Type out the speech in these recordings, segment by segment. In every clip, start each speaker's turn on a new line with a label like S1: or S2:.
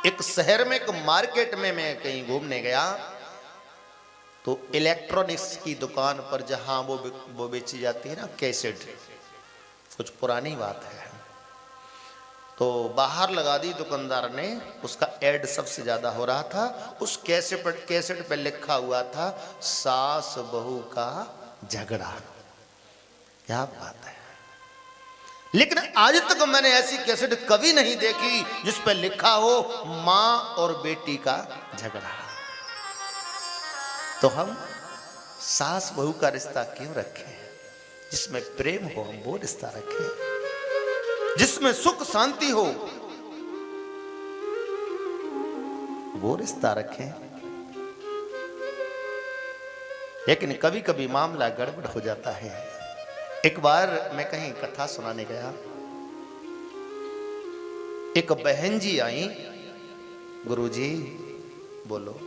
S1: एक शहर में एक मार्केट में मैं कहीं घूमने गया तो इलेक्ट्रॉनिक्स की दुकान पर जहां वो बेची जाती है ना कैसेट, कुछ पुरानी बात है, तो बाहर लगा दी दुकानदार ने। उसका ऐड सबसे ज्यादा हो रहा था। उस कैसेट पर लिखा हुआ था सास बहू का झगड़ा। क्या बात है। लेकिन आज तक मैंने ऐसी कैसेट कभी नहीं देखी जिस पर लिखा हो मां और बेटी का झगड़ा। तो हम सास बहू का रिश्ता क्यों रखें? जिसमें प्रेम हो हम वो रिश्ता रखें, जिसमें सुख शांति हो वो रिश्ता रखें। लेकिन कभी कभी मामला गड़बड़ हो जाता है। एक बार मैं कहीं कथा सुनाने गया, एक बहन जी आई, गुरुजी बोलो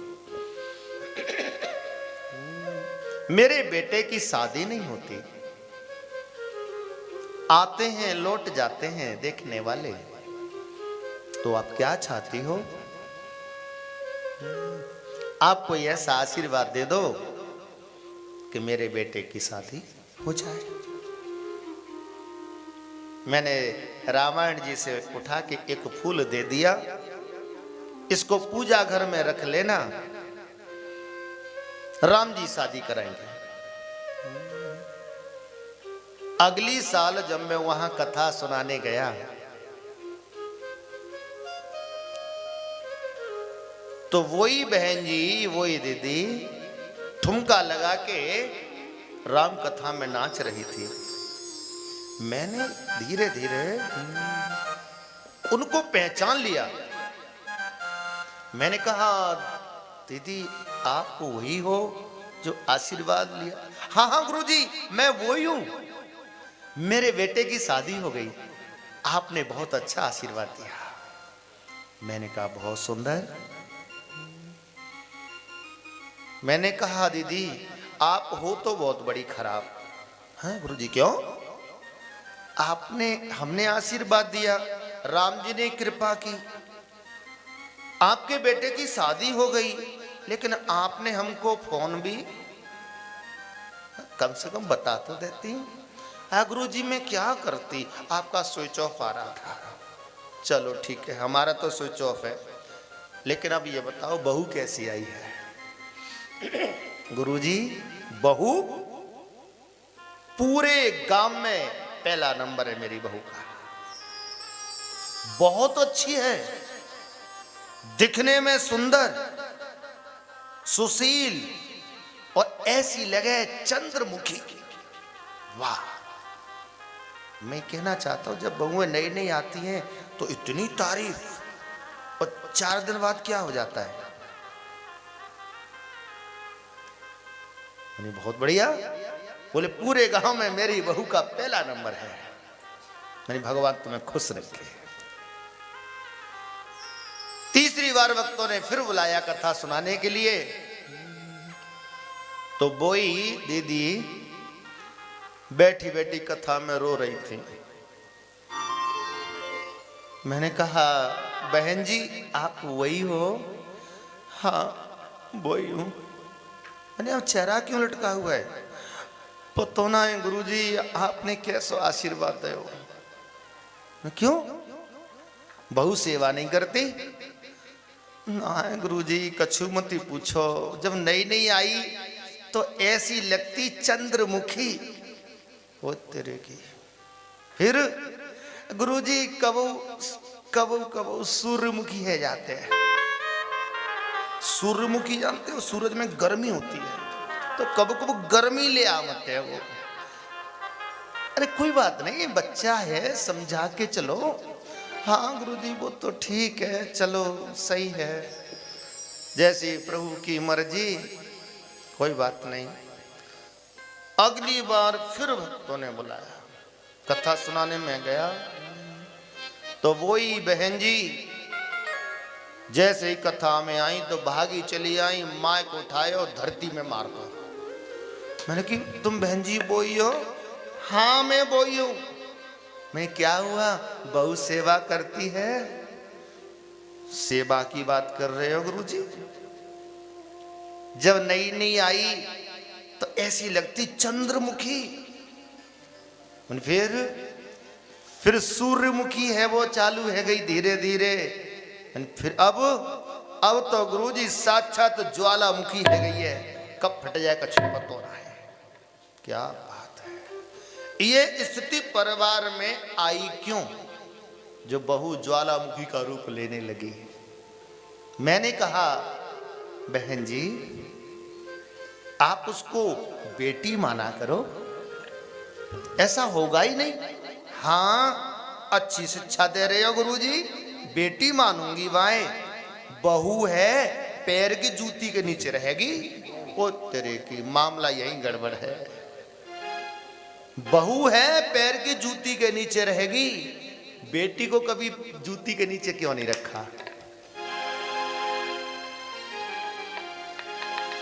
S1: मेरे बेटे की शादी नहीं होती, आते हैं लौट जाते हैं देखने वाले, तो आप क्या चाहती हो? आप कोई ऐसा आशीर्वाद दे दो कि मेरे बेटे की शादी हो जाए। मैंने रामायण जी से उठा के एक फूल दे दिया, इसको पूजा घर में रख लेना, राम जी शादी कराएंगे। अगली साल जब मैं वहां कथा सुनाने गया तो वही बहन जी, वही दीदी ठुमका लगा के राम कथा में नाच रही थी। मैंने धीरे धीरे उनको पहचान लिया। मैंने कहा दीदी आप वही हो जो आशीर्वाद लिया? हाँ हाँ गुरुजी मैं वही हूं, मेरे बेटे की शादी हो गई, आपने बहुत अच्छा आशीर्वाद दिया। मैंने कहा बहुत सुंदर। मैंने कहा दीदी आप हो तो बहुत बड़ी खराब। हाँ गुरुजी क्यों? हमने आशीर्वाद दिया, राम जी ने कृपा की, आपके बेटे की शादी हो गई, लेकिन आपने हमको फोन भी कम से कम बता तो देती। गुरुजी मैं क्या करती, आपका स्विच ऑफ आ रहा था। चलो ठीक है, हमारा तो स्विच ऑफ है, लेकिन अब ये बताओ बहू कैसी आई है? गुरुजी बहू पूरे गांव में पहला नंबर है मेरी बहू का, बहुत अच्छी है, दिखने में सुंदर, सुशील और ऐसी लगे चंद्रमुखी। वाह। मैं कहना चाहता हूं जब बहुएं नई नई आती हैं तो इतनी तारीफ, और 4 दिन बाद क्या हो जाता है? बहुत बढ़िया। बोले पूरे गांव में मेरी बहू का पहला नंबर है। मैंने भगवान तुम्हें खुश रखे। तीसरी बार भक्तों ने फिर बुलाया कथा सुनाने के लिए, तो बोई दीदी बैठी बैठी कथा में रो रही थी। मैंने कहा बहन जी आप वही हो? हाँ वही हूं। मैंने अब चेहरा क्यों लटका हुआ है? पतो ना है गुरुजी आपने कैसा आशीर्वाद दे हो। क्यों बहू सेवा नहीं करती? ना गुरुजी कछु मत ही पूछो, जब नई नई आई तो ऐसी लगती चंद्रमुखी वो तेरे की। फिर गुरुजी कबू कबू कबू सूर्यमुखी है जाते हैं। सूर्यमुखी जानते हो, सूरज में गर्मी होती है तो कब कब गर्मी ले आते हैं वो। अरे कोई बात नहीं, बच्चा है, समझा के चलो। हाँ गुरुजी वो तो ठीक है, चलो सही है, जैसी प्रभु की मर्जी, कोई बात नहीं। अगली बार फिर भक्तों ने बुलाया, कथा सुनाने में गया तो वही बहन जी जैसे ही कथा में आई तो भागी चली आई, माँ को उठाए और धरती में मार दो। मैंने कि तुम बहन जी बोई हो? हाँ मैं बोई हूं। मैं क्या हुआ? बहू सेवा करती है। सेवा की बात कर रहे हो गुरुजी? जब नई नई आई तो ऐसी लगती चंद्रमुखी, फिर सूर्यमुखी है वो चालू है गई धीरे धीरे, फिर अब तो गुरुजी साक्षात ज्वालामुखी है गई है। कब फट जाए कछ पता ना है। क्या बात है। ये स्थिति परिवार में आई क्यों? जो बहू ज्वालामुखी का रूप लेने लगी। मैंने कहा बहन जी आप उसको बेटी माना करो, ऐसा होगा ही नहीं। हाँ अच्छी शिक्षा दे रहे हो गुरुजी, बेटी मानूंगी वाए, बहू है पैर की जूती के नीचे रहेगी। ओ तेरे की मामला यही गड़बड़ है। बहू है पैर की जूती के नीचे रहेगी, बेटी को कभी जूती के नीचे क्यों नहीं रखा?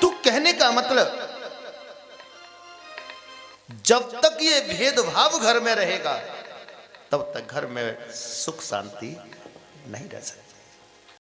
S1: तो कहने का मतलब जब तक ये भेदभाव घर में रहेगा तब तक घर में सुख शांति नहीं रह सकती।